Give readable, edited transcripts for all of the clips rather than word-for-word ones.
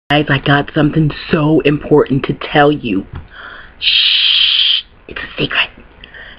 Guys, I got something so important to tell you. Shh, it's a secret.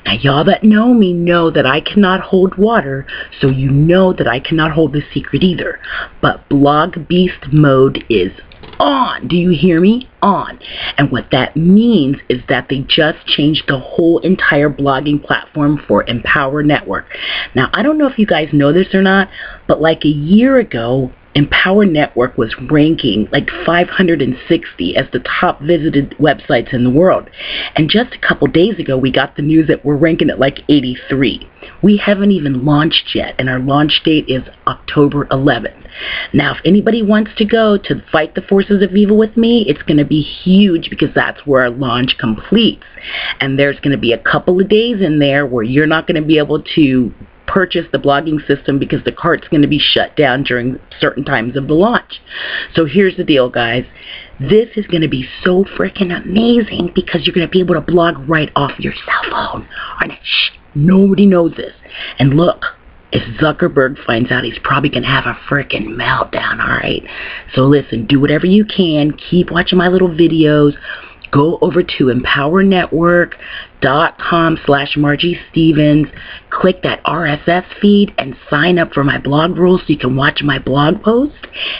Now, y'all that know me know that I cannot hold water, so you know that I cannot hold the secret either. But Blog Beast mode is on. Do you hear me? On. And what that means is that they just changed the whole entire blogging platform for Empower Network. Now, I don't know if you guys know this or not, but like a year ago, Empower Network was ranking like 560 as the top visited websites in the world. And just a couple days ago, we got the news that we're ranking at like 83. We haven't even launched yet, and our launch date is October 11th. Now, if anybody wants to go to fight the forces of evil with me, it's going to be huge because that's where our launch completes. And there's going to be a couple of days in there where you're not going to be able to purchase the blogging system because the cart's going to be shut down during certain times of the launch. So here's the deal, guys. This is going to be so freaking amazing because you're going to be able to blog right off your cell phone. Shh, nobody knows this. And look, if Zuckerberg finds out, he's probably going to have a freaking meltdown, alright? So listen, do whatever you can. Keep watching my little videos. Go over to empowernetwork.com/Margie Stevens. Click that RSS feed and sign up for my blog rules so you can watch my blog post.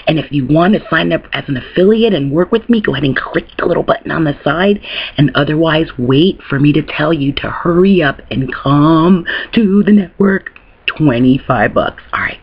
And if you want to sign up as an affiliate and work with me, go ahead and click the little button on the side. And otherwise, wait for me to tell you to hurry up and come to the network. $25. All right.